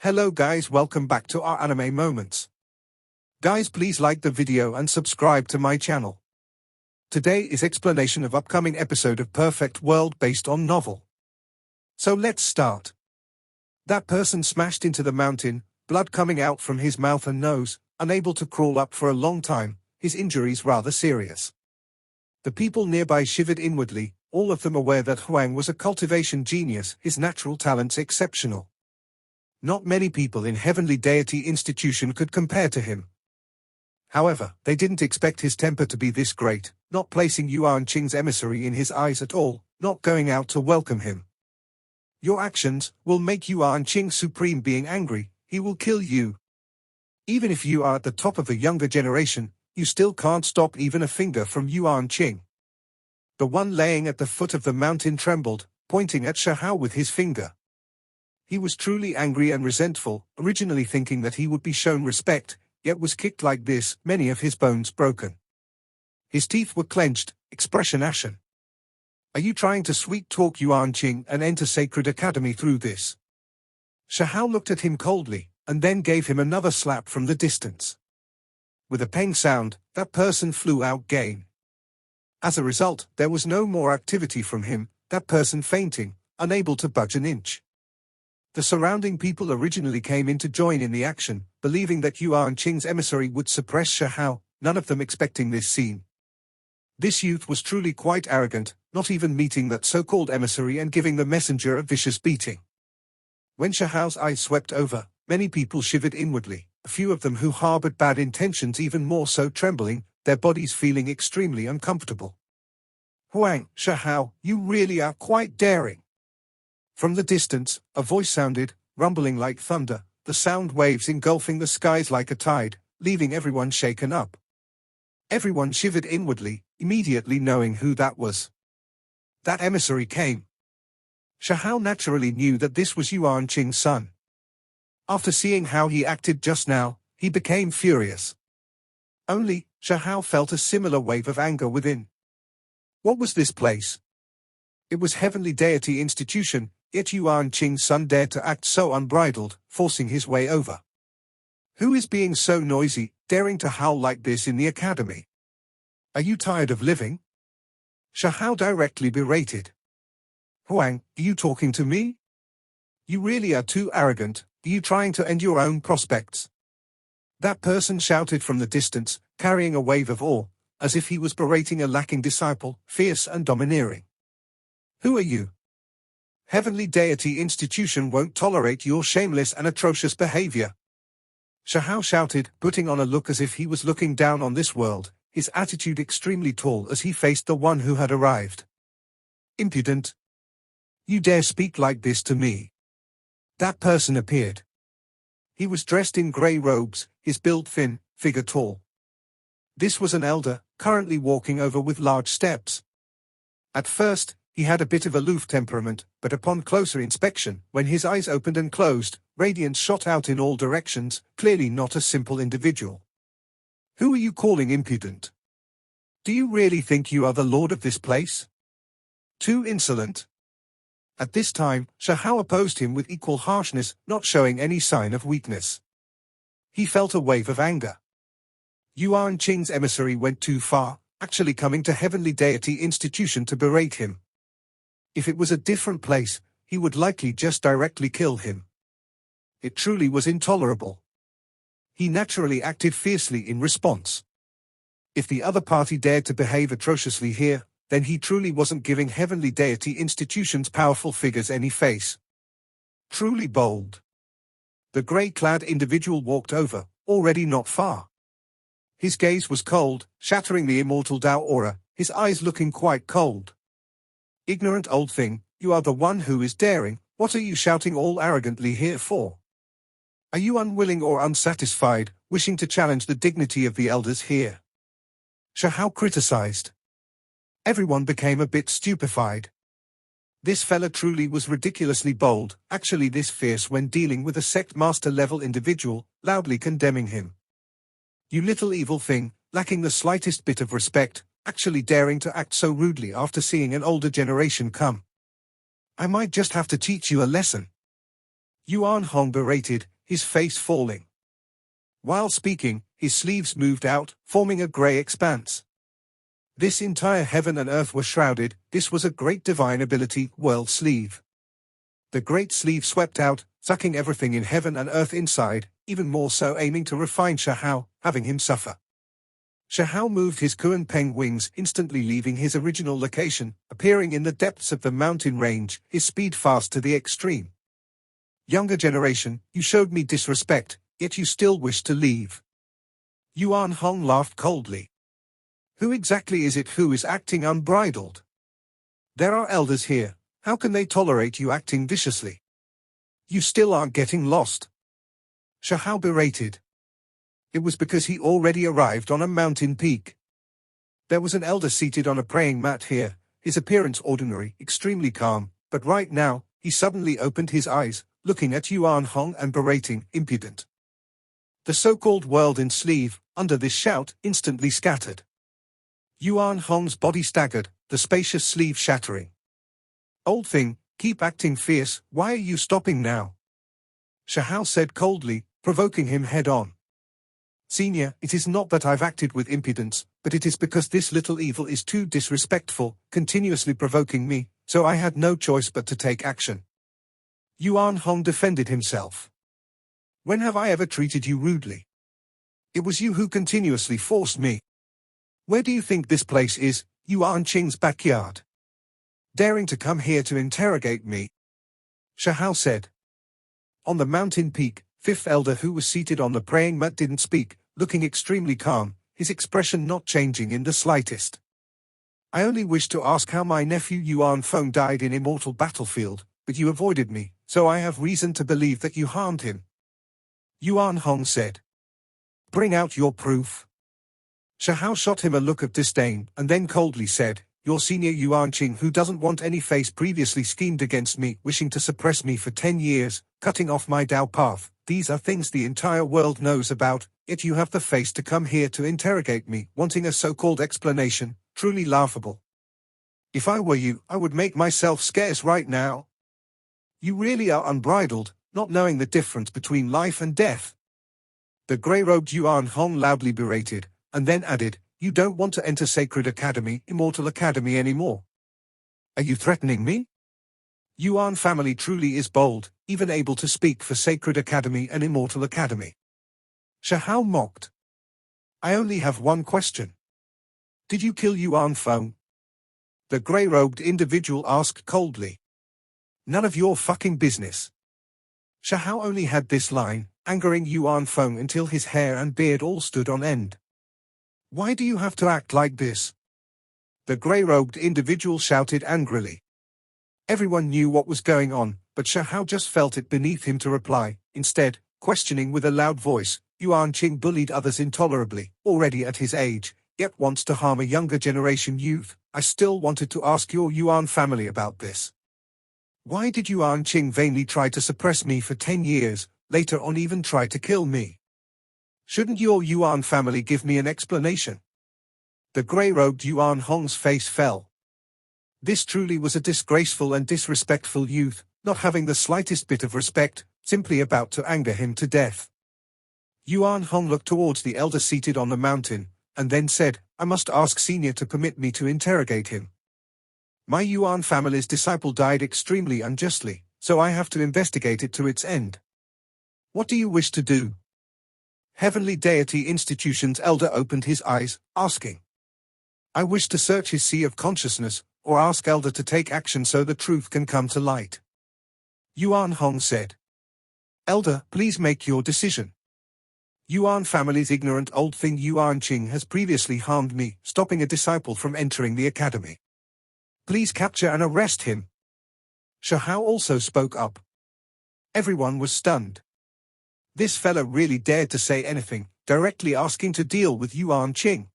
Hello guys, welcome back to our anime moments. Guys, please like the video and subscribe to my channel. Today is explanation of upcoming episode of Perfect World based on novel. So let's start. That person smashed into the mountain, blood coming out from his mouth and nose, unable to crawl up for a long time, his injuries rather serious. The people nearby shivered inwardly, all of them aware that Huang was a cultivation genius, his natural talents exceptional. Not many people in Heavenly Deity Institution could compare to him. However, they didn't expect his temper to be this great, not placing Yuan Qing's emissary in his eyes at all, not going out to welcome him. Your actions will make Yuan Qing Supreme Being angry, he will kill you. Even if you are at the top of the younger generation, you still can't stop even a finger from Yuan Qing. The one laying at the foot of the mountain trembled, pointing at Shahao with his finger. He was truly angry and resentful, originally thinking that he would be shown respect, yet was kicked like this, many of his bones broken. His teeth were clenched, expression ashen. Are you trying to sweet-talk Yuan Qing and enter Sacred Academy through this? Shahao looked at him coldly, and then gave him another slap from the distance. With a peng sound, that person flew out gain. As a result, there was no more activity from him, that person fainting, unable to budge an inch. The surrounding people originally came in to join in the action, believing that Yuan Qing's emissary would suppress Shahao, none of them expecting this scene. This youth was truly quite arrogant, not even meeting that so-called emissary and giving the messenger a vicious beating. When Shahao's eyes swept over, many people shivered inwardly, a few of them who harbored bad intentions even more so trembling, their bodies feeling extremely uncomfortable. Huang, Shahao, you really are quite daring. From the distance, a voice sounded, rumbling like thunder, the sound waves engulfing the skies like a tide, leaving everyone shaken up. Everyone shivered inwardly, immediately knowing who that was. That emissary came. Shahao naturally knew that this was Yuan Qing's son. After seeing how he acted just now, he became furious. Only, Shahao felt a similar wave of anger within. What was this place? It was Heavenly Deity Institution, yet Yuan Qing's son dared to act so unbridled, forcing his way over. Who is being so noisy, daring to howl like this in the academy? Are you tired of living? Shahao directly berated. Huang, are you talking to me? You really are too arrogant, are you trying to end your own prospects? That person shouted from the distance, carrying a wave of awe, as if he was berating a lacking disciple, fierce and domineering. Who are you? Heavenly Deity Institution won't tolerate your shameless and atrocious behavior. Shahao shouted, putting on a look as if he was looking down on this world, his attitude extremely tall as he faced the one who had arrived. Impudent! You dare speak like this to me? That person appeared. He was dressed in grey robes, his build thin, figure tall. This was an elder, currently walking over with large steps. At first, he had a bit of aloof temperament, but upon closer inspection, when his eyes opened and closed, radiance shot out in all directions, clearly not a simple individual. Who are you calling impudent? Do you really think you are the lord of this place? Too insolent. At this time, Shahao opposed him with equal harshness, not showing any sign of weakness. He felt a wave of anger. Yuan Qing's emissary went too far, actually coming to Heavenly Deity Institution to berate him. If it was a different place, he would likely just directly kill him. It truly was intolerable. He naturally acted fiercely in response. If the other party dared to behave atrociously here, then he truly wasn't giving Heavenly Deity Institution's powerful figures any face. Truly bold. The grey-clad individual walked over, already not far. His gaze was cold, shattering the immortal Tao aura, his eyes looking quite cold. Ignorant old thing, you are the one who is daring, what are you shouting all arrogantly here for? Are you unwilling or unsatisfied, wishing to challenge the dignity of the elders here? Shahao criticized. Everyone became a bit stupefied. This fella truly was ridiculously bold, actually this fierce when dealing with a sect master level individual, loudly condemning him. You little evil thing, lacking the slightest bit of respect, actually daring to act so rudely after seeing an older generation come. I might just have to teach you a lesson. Yuan Hong berated, his face falling. While speaking, his sleeves moved out, forming a grey expanse. This entire heaven and earth were shrouded. This was a great divine ability, world sleeve. The great sleeve swept out, sucking everything in heaven and earth inside, even more so aiming to refine Shahao, having him suffer. Shahao moved his Kuan Peng wings, instantly leaving his original location, appearing in the depths of the mountain range, his speed fast to the extreme. Younger generation, you showed me disrespect, yet you still wish to leave. Yuan Hong laughed coldly. Who exactly is it who is acting unbridled? There are elders here, how can they tolerate you acting viciously? You still aren't getting lost. Shahao berated. It was because he already arrived on a mountain peak. There was an elder seated on a praying mat here, his appearance ordinary, extremely calm, but right now, he suddenly opened his eyes, looking at Yuan Hong and berating, impudent. The so-called world in sleeve, under this shout, instantly scattered. Yuan Hong's body staggered, the spacious sleeve shattering. Old thing, keep acting fierce, why are you stopping now? Shahao said coldly, provoking him head-on. Senior, it is not that I've acted with impudence, but it is because this little evil is too disrespectful, continuously provoking me, so I had no choice but to take action. Yuan Hong defended himself. When have I ever treated you rudely? It was you who continuously forced me. Where do you think this place is, Yuan Qing's backyard? Daring to come here to interrogate me? Shahao said. On the mountain peak, fifth elder who was seated on the praying mat didn't speak, looking extremely calm, his expression not changing in the slightest. I only wish to ask how my nephew Yuan Feng died in immortal battlefield, but you avoided me, so I have reason to believe that you harmed him. Yuan Hong said. Bring out your proof. Shahao shot him a look of disdain, and then coldly said, your senior Yuan Qing who doesn't want any face previously schemed against me, wishing to suppress me for 10 years, cutting off my Dao path, these are things the entire world knows about, yet you have the face to come here to interrogate me, wanting a so-called explanation, truly laughable. If I were you, I would make myself scarce right now. You really are unbridled, not knowing the difference between life and death. The grey-robed Yuan Hong loudly berated, and then added, you don't want to enter Sacred Academy, Immortal Academy anymore. Are you threatening me? Yuan family truly is bold, even able to speak for Sacred Academy and Immortal Academy. Shahao mocked. I only have one question. Did you kill Yuan Feng? The grey-robed individual asked coldly. None of your fucking business. Shahao only had this line, angering Yuan Feng until his hair and beard all stood on end. Why do you have to act like this? The grey-robed individual shouted angrily. Everyone knew what was going on, but Shahao just felt it beneath him to reply, instead, questioning with a loud voice, Yuan Qing bullied others intolerably, already at his age, yet wants to harm a younger generation youth. I still wanted to ask your Yuan family about this. Why did Yuan Qing vainly try to suppress me for 10 years, later on even try to kill me? Shouldn't your Yuan family give me an explanation? The grey-robed Yuan Hong's face fell. This truly was a disgraceful and disrespectful youth, not having the slightest bit of respect, simply about to anger him to death. Yuan Hong looked towards the elder seated on the mountain, and then said, I must ask Senior to permit me to interrogate him. My Yuan family's disciple died extremely unjustly, so I have to investigate it to its end. What do you wish to do? Heavenly Deity Institution's elder opened his eyes, asking. I wish to search his sea of consciousness, or ask elder to take action so the truth can come to light. Yuan Hong said. Elder, please make your decision. Yuan family's ignorant old thing Yuan Qing has previously harmed me, stopping a disciple from entering the academy. Please capture and arrest him. Shahao also spoke up. Everyone was stunned. This fella really dared to say anything, directly asking to deal with Yuan Qing.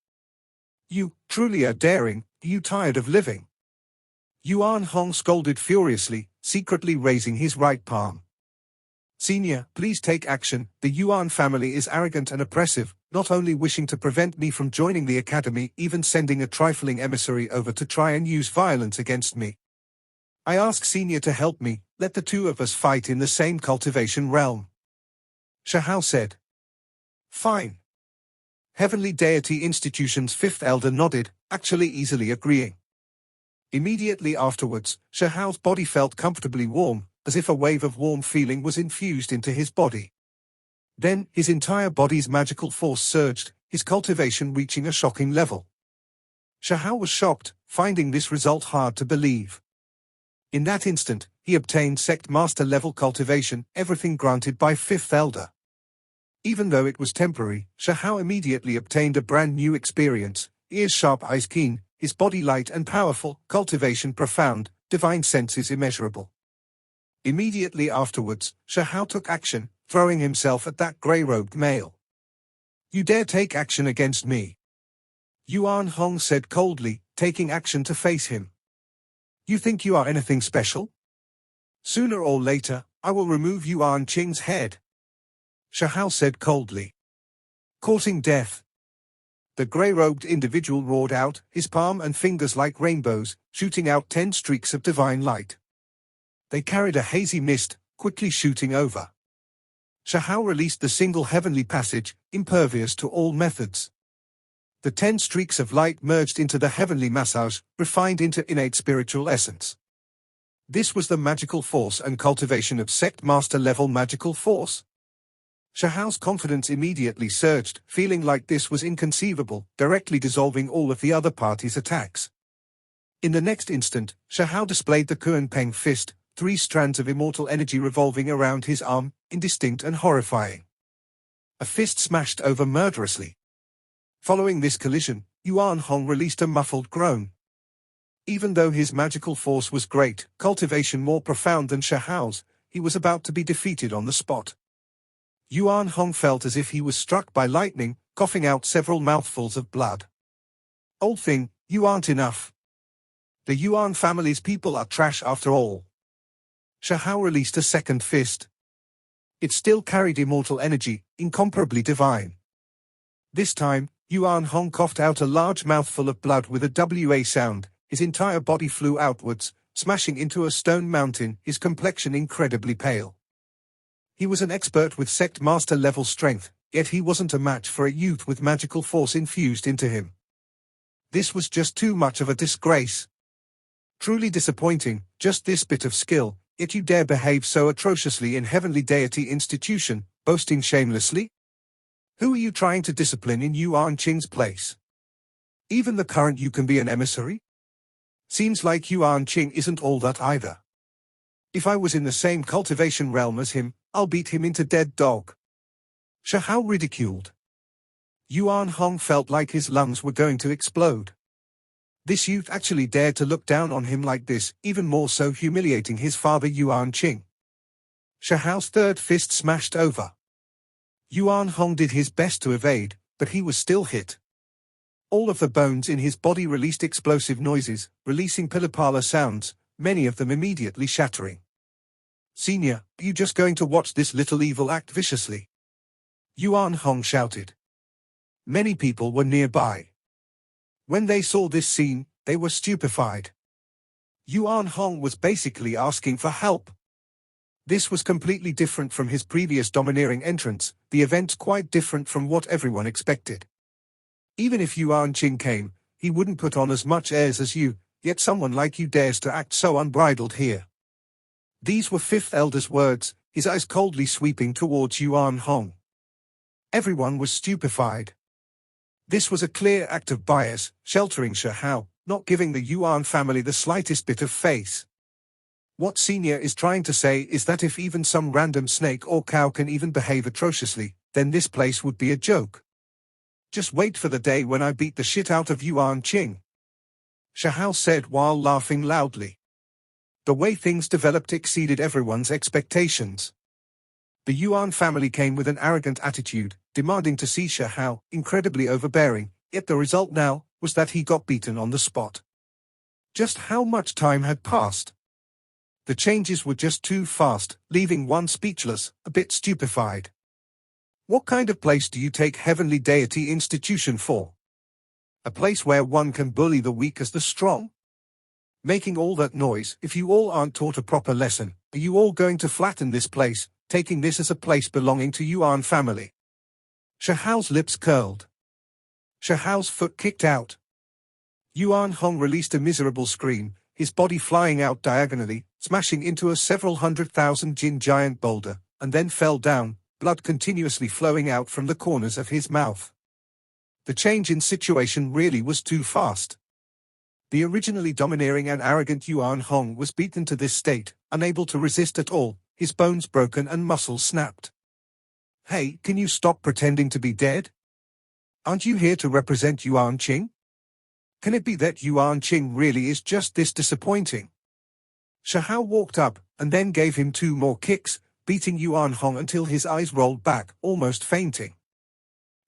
You, truly are daring, are you tired of living? Yuan Hong scolded furiously, secretly raising his right palm. Senior, please take action, the Yuan family is arrogant and oppressive, not only wishing to prevent me from joining the academy, even sending a trifling emissary over to try and use violence against me. I ask Senior to help me, let the two of us fight in the same cultivation realm. Shahao said. Fine. Heavenly Deity Institution's fifth elder nodded, actually easily agreeing. Immediately afterwards, Shahao's body felt comfortably warm, as if a wave of warm feeling was infused into his body. Then, his entire body's magical force surged, his cultivation reaching a shocking level. Shahao was shocked, finding this result hard to believe. In that instant, he obtained Sect Master level cultivation, everything granted by Fifth Elder. Even though it was temporary, Shahao immediately obtained a brand new experience, ears sharp, eyes keen, his body light and powerful, cultivation profound, divine senses immeasurable. Immediately afterwards, Shahao took action, throwing himself at that grey-robed male. You dare take action against me? Yuan Hong said coldly, taking action to face him. You think you are anything special? Sooner or later, I will remove Yuan Qing's head. Shahao said coldly. Courting death. The grey-robed individual roared out, his palm and fingers like rainbows, shooting out 10 streaks of divine light. They carried a hazy mist, quickly shooting over. Shahao released the single heavenly passage, impervious to all methods. The 10 streaks of light merged into the heavenly massage, refined into innate spiritual essence. This was the magical force and cultivation of Sect Master level magical force. Shahao's confidence immediately surged, feeling like this was inconceivable, directly dissolving all of the other party's attacks. In the next instant, Shahao displayed the Kuan-Peng fist, 3 strands of immortal energy revolving around his arm, indistinct and horrifying. A fist smashed over murderously. Following this collision, Yuan Hong released a muffled groan. Even though his magical force was great, cultivation more profound than Shahao's, he was about to be defeated on the spot. Yuan Hong felt as if he was struck by lightning, coughing out several mouthfuls of blood. Old thing, you aren't enough. The Yuan family's people are trash after all. Shahao released a second fist. It still carried immortal energy, incomparably divine. This time, Yuan Hong coughed out a large mouthful of blood with a WA sound, his entire body flew outwards, smashing into a stone mountain, his complexion incredibly pale. He was an expert with Sect Master level strength, yet he wasn't a match for a youth with magical force infused into him. This was just too much of a disgrace. Truly disappointing, just this bit of skill, yet you dare behave so atrociously in Heavenly Deity Institution, boasting shamelessly? Who are you trying to discipline in Yuan Qing's place? Even the current you can be an emissary? Seems like Yuan Qing isn't all that either. If I was in the same cultivation realm as him, I'll beat him into dead dog. Shahao ridiculed. Yuan Hong felt like his lungs were going to explode. This youth actually dared to look down on him like this, even more so humiliating his father Yuan Qing. Shahao's third fist smashed over. Yuan Hong did his best to evade, but he was still hit. All of the bones in his body released explosive noises, releasing pilla-pala sounds, many of them immediately shattering. Senior, are you just going to watch this little evil act viciously? Yuan Hong shouted. Many people were nearby. When they saw this scene, they were stupefied. Yuan Hong was basically asking for help. This was completely different from his previous domineering entrance, the event quite different from what everyone expected. Even if Yuan Qing came, he wouldn't put on as much airs as you, yet someone like you dares to act so unbridled here. These were Fifth Elder's words, his eyes coldly sweeping towards Yuan Hong. Everyone was stupefied. This was a clear act of bias, sheltering Shahao, not giving the Yuan family the slightest bit of face. What Senior is trying to say is that if even some random snake or cow can even behave atrociously, then this place would be a joke. Just wait for the day when I beat the shit out of Yuan Qing. Shahao said while laughing loudly. The way things developed exceeded everyone's expectations. The Yuan family came with an arrogant attitude, demanding to see Shahao, incredibly overbearing, yet the result now was that he got beaten on the spot. Just how much time had passed? The changes were just too fast, leaving one speechless, a bit stupefied. What kind of place do you take Heavenly Deity Institution for? A place where one can bully the weak as the strong? Making all that noise, if you all aren't taught a proper lesson, Are you all going to flatten this place, taking this as a place belonging to Yuan family? Shahao's lips curled. Shahao's foot kicked out. Yuan Hong released a miserable scream, his body flying out diagonally, smashing into a several 100,000 jin giant boulder, and then fell down, blood continuously flowing out from the corners of his mouth. The change in situation really was too fast. The originally domineering and arrogant Yuan Hong was beaten to this state, unable to resist at all, his bones broken and muscles snapped. Hey, can you stop pretending to be dead? Aren't you here to represent Yuan Qing? Can it be that Yuan Qing really is just this disappointing? Shahao walked up, and then gave him 2 more kicks, beating Yuan Hong until his eyes rolled back, almost fainting.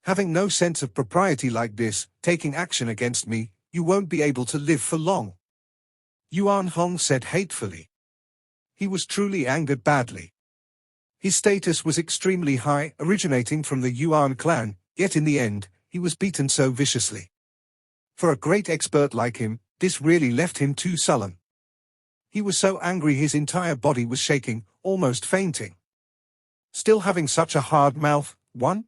Having no sense of propriety like this, taking action against me, you won't be able to live for long. Yuan Hong said hatefully. He was truly angered badly. His status was extremely high, originating from the Yuan clan, yet in the end, he was beaten so viciously. For a great expert like him, this really left him too sullen. He was so angry his entire body was shaking, almost fainting. Still having such a hard mouth, one?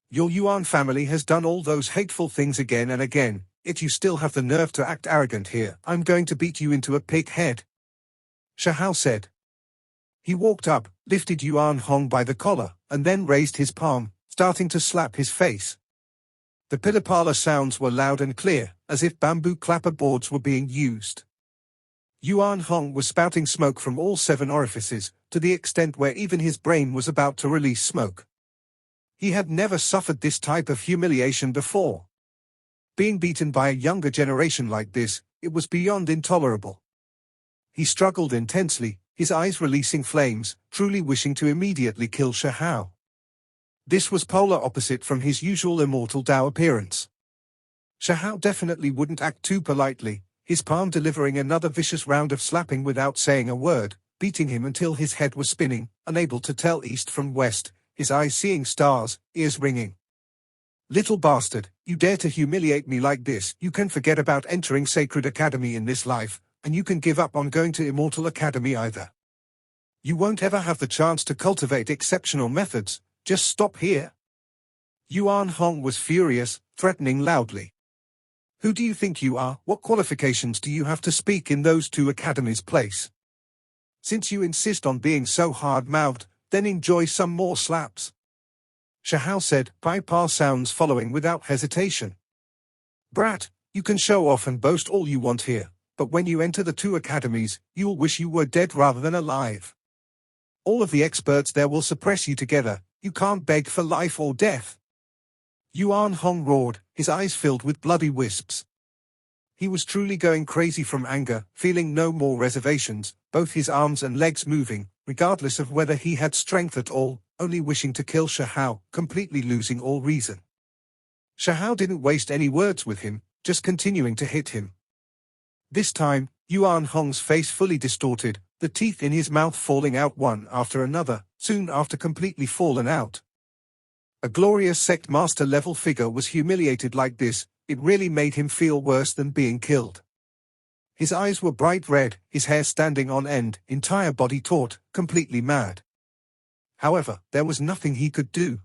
Your Yuan family has done all those hateful things again and again, yet you still have the nerve to act arrogant here. I'm going to beat you into a pig head. Shahao said. He walked up, lifted Yuan Hong by the collar, and then raised his palm, starting to slap his face. The pitter-patter sounds were loud and clear, as if bamboo clapper boards were being used. Yuan Hong was spouting smoke from all 7 orifices, to the extent where even his brain was about to release smoke. He had never suffered this type of humiliation before. Being beaten by a younger generation like this, it was beyond intolerable. He struggled intensely, his eyes releasing flames, truly wishing to immediately kill Shahao. This was polar opposite from his usual immortal Dao appearance. Shahao definitely wouldn't act too politely, his palm delivering another vicious round of slapping without saying a word, beating him until his head was spinning, unable to tell east from west, his eyes seeing stars, ears ringing. Little bastard, you dare to humiliate me like this? You can forget about entering Sacred Academy in this life, and you can give up on going to Immortal Academy either. You won't ever have the chance to cultivate exceptional methods, just stop here. Yuan Hong was furious, threatening loudly. Who do you think you are? What qualifications do you have to speak in those 2 academies' place? Since you insist on being so hard-mouthed, then enjoy some more slaps. Shahao said, Pai-Pa sounds following without hesitation. Brat, you can show off and boast all you want here, but when you enter the 2 academies, you'll wish you were dead rather than alive. All of the experts there will suppress you together, you can't beg for life or death. Yuan Hong roared, his eyes filled with bloody wisps. He was truly going crazy from anger, feeling no more reservations, both his arms and legs moving, regardless of whether he had strength at all, only wishing to kill Shahao, completely losing all reason. Shahao didn't waste any words with him, just continuing to hit him. This time, Yuan Hong's face fully distorted, the teeth in his mouth falling out one after another, soon after completely fallen out. A glorious sect master level figure was humiliated like this, it really made him feel worse than being killed. His eyes were bright red, his hair standing on end, entire body taut, completely mad. However, there was nothing he could do.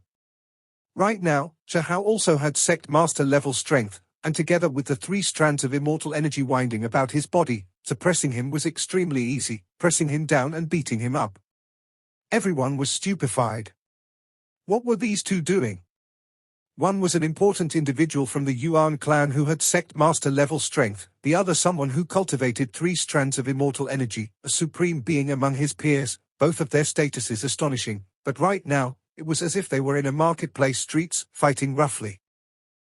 Right now, Shahao also had sect master level strength, and together with the 3 strands of immortal energy winding about his body, suppressing him was extremely easy, pressing him down and beating him up. Everyone was stupefied. What were these 2 doing? One was an important individual from the Yuan clan who had sect master level strength, the other someone who cultivated 3 strands of immortal energy, a supreme being among his peers, both of their statuses astonishing, but right now, it was as if they were in a marketplace streets, fighting roughly.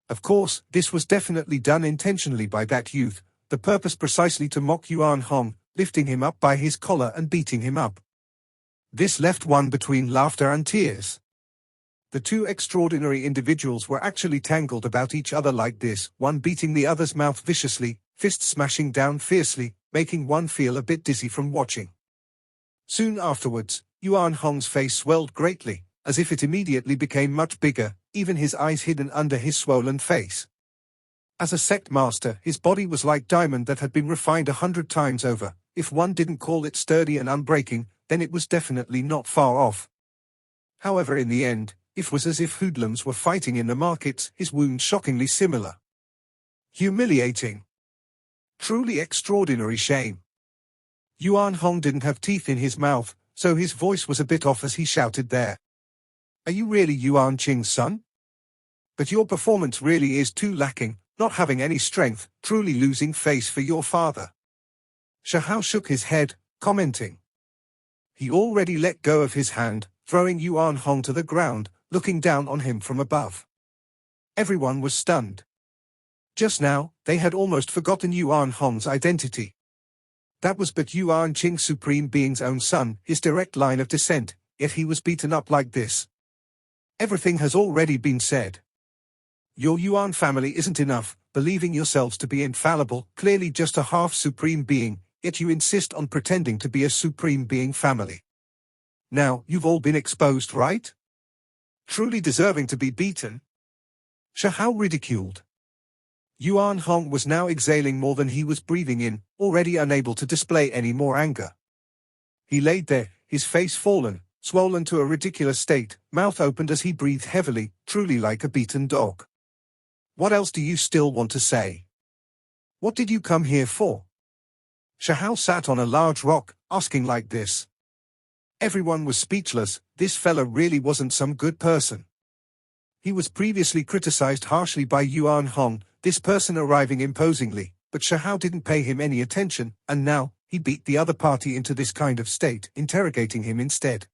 Of course, this was definitely done intentionally by that youth, the purpose precisely to mock Yuan Hong, lifting him up by his collar and beating him up. This left one between laughter and tears. The 2 extraordinary individuals were actually tangled about each other like this, one beating the other's mouth viciously, fists smashing down fiercely, making one feel a bit dizzy from watching. Soon afterwards, Yuan Hong's face swelled greatly, as if it immediately became much bigger, even his eyes hidden under his swollen face. As a sect master, his body was like diamond that had been refined 100 times over, if one didn't call it sturdy and unbreaking, then it was definitely not far off. However, in the end, it was as if hoodlums were fighting in the markets, his wounds shockingly similar. Humiliating. Truly extraordinary shame. Yuan Hong didn't have teeth in his mouth, so his voice was a bit off as he shouted there. Are you really Yuan Qing's son? But your performance really is too lacking, not having any strength, truly losing face for your father. Shahao shook his head, commenting. He already let go of his hand, throwing Yuan Hong to the ground, looking down on him from above. Everyone was stunned. Just now, they had almost forgotten Yuan Hong's identity. That was but Yuan Qing Supreme Being's own son, his direct line of descent, yet he was beaten up like this. Everything has already been said. Your Yuan family isn't enough, believing yourselves to be infallible, clearly just a half Supreme Being, yet you insist on pretending to be a Supreme Being family. Now, you've all been exposed, right? Truly deserving to be beaten? Shahao ridiculed. Yuan Hong was now exhaling more than he was breathing in, already unable to display any more anger. He laid there, his face fallen, swollen to a ridiculous state, mouth opened as he breathed heavily, truly like a beaten dog. What else do you still want to say? What did you come here for? Shahao sat on a large rock, asking like this. Everyone was speechless, this fella really wasn't some good person. He was previously criticized harshly by Yuan Hong, this person arriving imposingly, but Shahao didn't pay him any attention, and now, he beat the other party into this kind of state, interrogating him instead.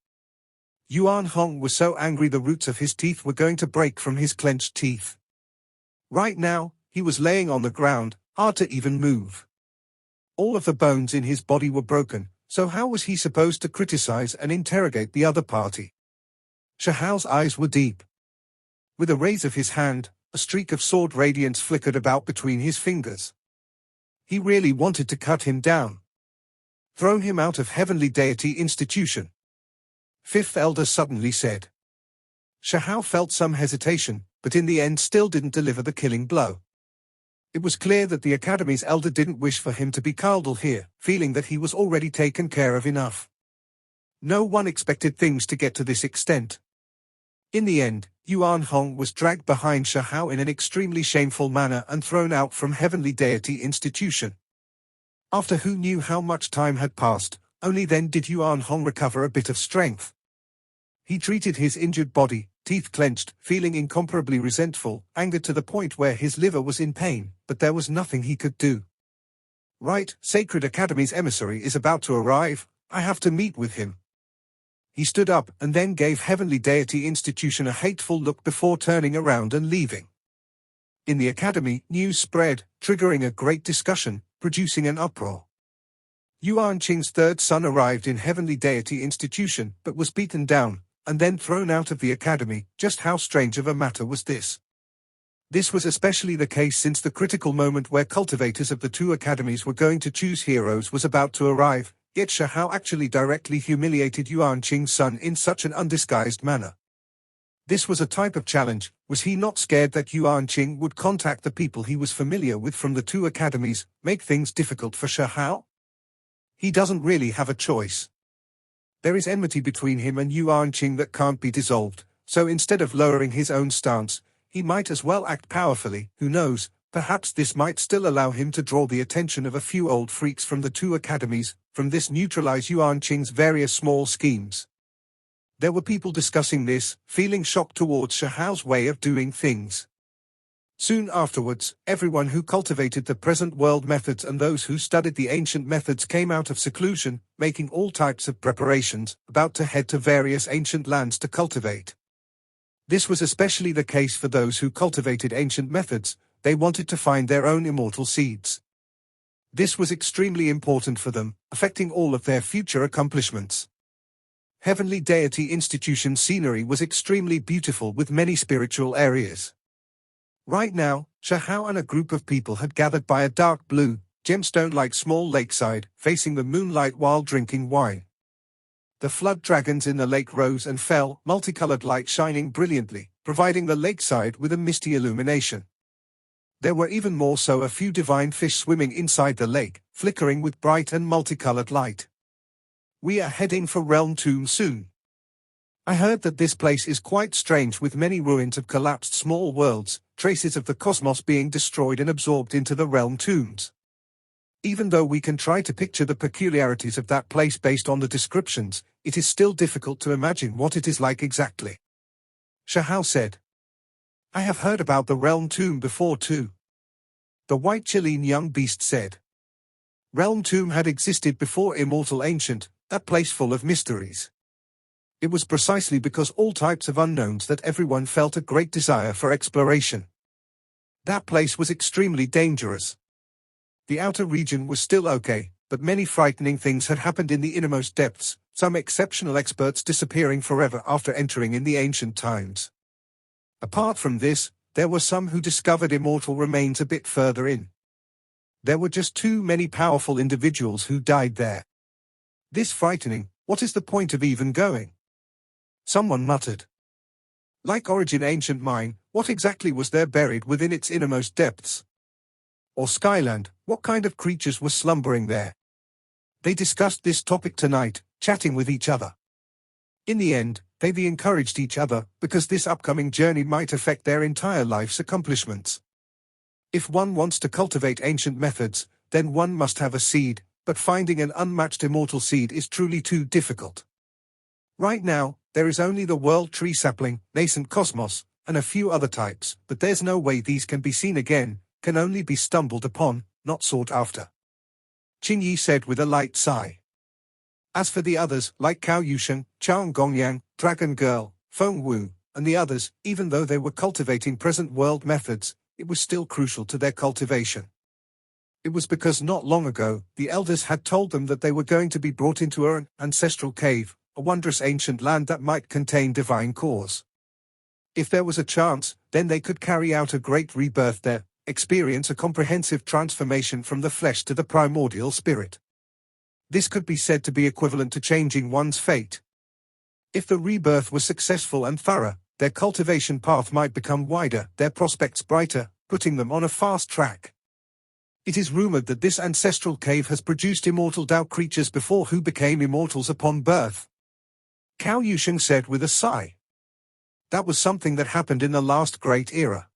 Yuan Hong was so angry the roots of his teeth were going to break from his clenched teeth. Right now, he was laying on the ground, hard to even move. All of the bones in his body were broken, so how was he supposed to criticize and interrogate the other party? Shahao's eyes were deep. With a raise of his hand, a streak of sword radiance flickered about between his fingers. He really wanted to cut him down. Throw him out of Heavenly Deity Institution. Fifth Elder suddenly said. Shahao felt some hesitation, but in the end still didn't deliver the killing blow. It was clear that the Academy's elder didn't wish for him to be cuddled here, feeling that he was already taken care of enough. No one expected things to get to this extent. In the end, Yuan Hong was dragged behind Shahao in an extremely shameful manner and thrown out from Heavenly Deity Institution. After who knew how much time had passed, only then did Yuan Hong recover a bit of strength. He treated his injured body, teeth clenched, feeling incomparably resentful, angered to the point where his liver was in pain, but there was nothing he could do. Right, Sacred Academy's emissary is about to arrive, I have to meet with him. He stood up and then gave Heavenly Deity Institution a hateful look before turning around and leaving. In the Academy, news spread, triggering a great discussion, producing an uproar. Yuan Qing's third son arrived in Heavenly Deity Institution but was beaten down, and then thrown out of the Academy. Just how strange of a matter was this? This was especially the case since the critical moment where cultivators of the two academies were going to choose heroes was about to arrive, yet Shahao actually directly humiliated Yuan Qing's son in such an undisguised manner. This was a type of challenge. Was he not scared that Yuan Qing would contact the people he was familiar with from the two academies, make things difficult for Shahao? He doesn't really have a choice. There is enmity between him and Yuan Qing that can't be dissolved, so instead of lowering his own stance, he might as well act powerfully. Who knows, perhaps this might still allow him to draw the attention of a few old freaks from the two academies, from this neutralize Yuan Qing's various small schemes. There were people discussing this, feeling shocked towards Shahao's way of doing things. Soon afterwards, everyone who cultivated the present world methods and those who studied the ancient methods came out of seclusion, making all types of preparations, about to head to various ancient lands to cultivate. This was especially the case for those who cultivated ancient methods. They wanted to find their own immortal seeds. This was extremely important for them, affecting all of their future accomplishments. Heavenly Deity Institution scenery was extremely beautiful with many spiritual areas. Right now, Shahao and a group of people had gathered by a dark blue, gemstone-like small lakeside, facing the moonlight while drinking wine. The flood dragons in the lake rose and fell, multicolored light shining brilliantly, providing the lakeside with a misty illumination. There were even more so a few divine fish swimming inside the lake, flickering with bright and multicolored light. We are heading for Realm Tomb soon. I heard that this place is quite strange, with many ruins of collapsed small worlds, traces of the cosmos being destroyed and absorbed into the Realm Tombs. Even though we can try to picture the peculiarities of that place based on the descriptions, it is still difficult to imagine what it is like exactly. Shahao said. I have heard about the Realm Tomb before too. The white Chilean young beast said. Realm Tomb had existed before Immortal Ancient, that place full of mysteries. It was precisely because all types of unknowns that everyone felt a great desire for exploration. That place was extremely dangerous. The outer region was still okay, but many frightening things had happened in the innermost depths, some exceptional experts disappearing forever after entering in the ancient times. Apart from this, there were some who discovered immortal remains a bit further in. There were just too many powerful individuals who died there. This frightening, what is the point of even going? Someone muttered. Like Origin Ancient Mine, what exactly was there buried within its innermost depths? Or Skyland, what kind of creatures were slumbering there? They discussed this topic tonight, chatting with each other. In the end, they encouraged each other, because this upcoming journey might affect their entire life's accomplishments. If one wants to cultivate ancient methods, then one must have a seed, but finding an unmatched immortal seed is truly too difficult. Right now, there is only the world tree sapling, nascent cosmos, and a few other types, but there's no way these can be seen again, can only be stumbled upon, not sought after. Qing Yi said with a light sigh. As for the others, like Cao Yusheng, Chang Gongyang, Dragon Girl, Feng Wu, and the others, even though they were cultivating present world methods, it was still crucial to their cultivation. It was because not long ago, the elders had told them that they were going to be brought into an ancestral cave, a wondrous ancient land that might contain divine cores. If there was a chance, then they could carry out a great rebirth there, experience a comprehensive transformation from the flesh to the primordial spirit. This could be said to be equivalent to changing one's fate. If the rebirth was successful and thorough, their cultivation path might become wider, their prospects brighter, putting them on a fast track. It is rumored that this ancestral cave has produced immortal Dao creatures before who became immortals upon birth. Cao Yusheng said with a sigh. That was something that happened in the last great era.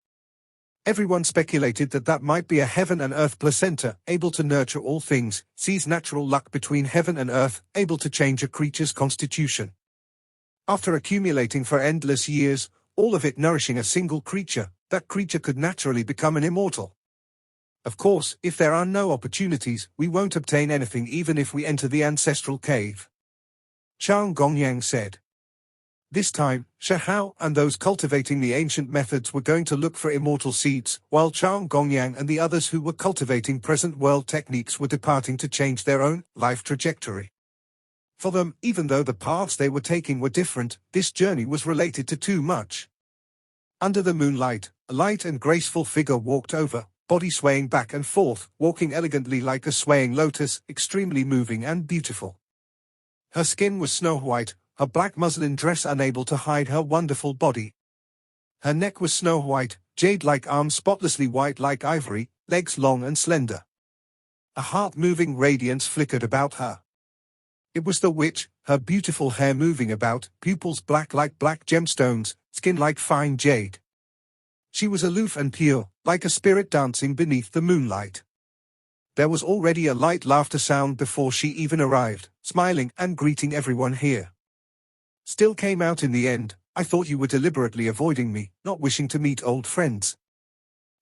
Everyone speculated that that might be a heaven and earth placenta, able to nurture all things, sees natural luck between heaven and earth, able to change a creature's constitution. After accumulating for endless years, all of it nourishing a single creature, that creature could naturally become an immortal. Of course, if there are no opportunities, we won't obtain anything even if we enter the ancestral cave. Chang Gongyang said. This time, Shahao and those cultivating the ancient methods were going to look for immortal seeds, while Chang Gongyang and the others who were cultivating present world techniques were departing to change their own life trajectory. For them, even though the paths they were taking were different, this journey was related to too much. Under the moonlight, a light and graceful figure walked over, body swaying back and forth, walking elegantly like a swaying lotus, extremely moving and beautiful. Her skin was snow white, her black muslin dress unable to hide her wonderful body. Her neck was snow white, jade-like arms spotlessly white like ivory, legs long and slender. A heart-moving radiance flickered about her. It was the witch, her beautiful hair moving about, pupils black like black gemstones, skin like fine jade. She was aloof and pure, like a spirit dancing beneath the moonlight. There was already a light laughter sound before she even arrived, smiling and greeting everyone here. Still came out in the end. I thought you were deliberately avoiding me, not wishing to meet old friends.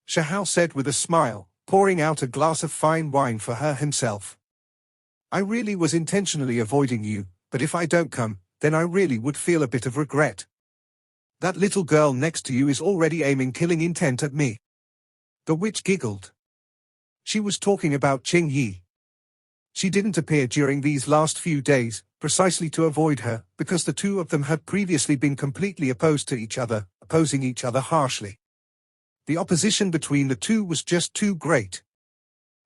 Shahao said with a smile, pouring out a glass of fine wine for her himself. I really was intentionally avoiding you, but if I don't come, then I really would feel a bit of regret. That little girl next to you is already aiming killing intent at me. The witch giggled. She was talking about Qing Yi. She didn't appear during these last few days, precisely to avoid her, because the two of them had previously been completely opposed to each other, opposing each other harshly. The opposition between the two was just too great.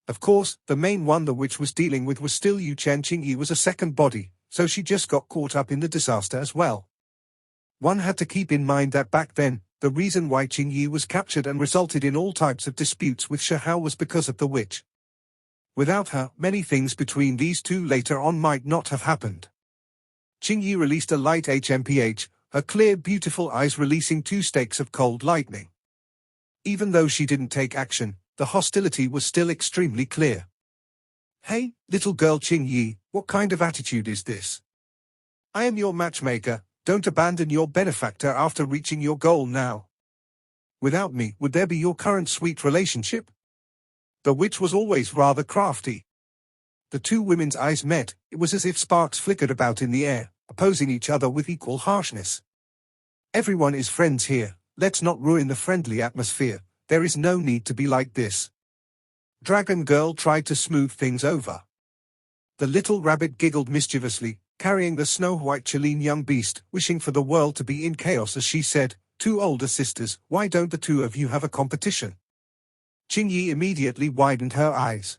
Of course, the main one the witch was dealing with was still Yu Chen. Qing Yi was a second body, so she just got caught up in the disaster as well. One had to keep in mind that back then, the reason why Qing Yi was captured and resulted in all types of disputes with Shahao was because of the witch. Without her, many things between these two later on might not have happened. Qingyi released a light HMPH, her clear, beautiful eyes releasing 2 stakes of cold lightning. Even though she didn't take action, the hostility was still extremely clear. Hey, little girl Qingyi, what kind of attitude is this? I am your matchmaker, don't abandon your benefactor after reaching your goal now. Without me, would there be your current sweet relationship? The witch was always rather crafty. The 2 women's eyes met, it was as if sparks flickered about in the air, opposing each other with equal harshness. Everyone is friends here, let's not ruin the friendly atmosphere, there is no need to be like this. Dragon Girl tried to smooth things over. The little rabbit giggled mischievously, carrying the snow-white Chilean young beast, wishing for the world to be in chaos as she said, 2 older sisters, why don't the 2 of you have a competition? Qingyi immediately widened her eyes.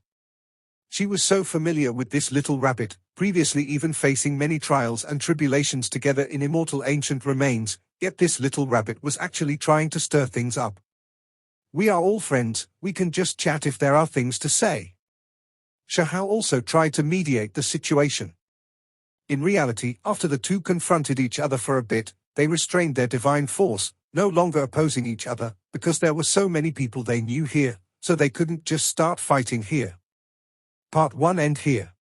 She was so familiar with this little rabbit, previously even facing many trials and tribulations together in immortal ancient remains, yet this little rabbit was actually trying to stir things up. We are all friends, we can just chat if there are things to say. Shahao also tried to mediate the situation. In reality, after the 2 confronted each other for a bit, they restrained their divine force, no longer opposing each other, because there were so many people they knew here, so they couldn't just start fighting here. Part 1 end here.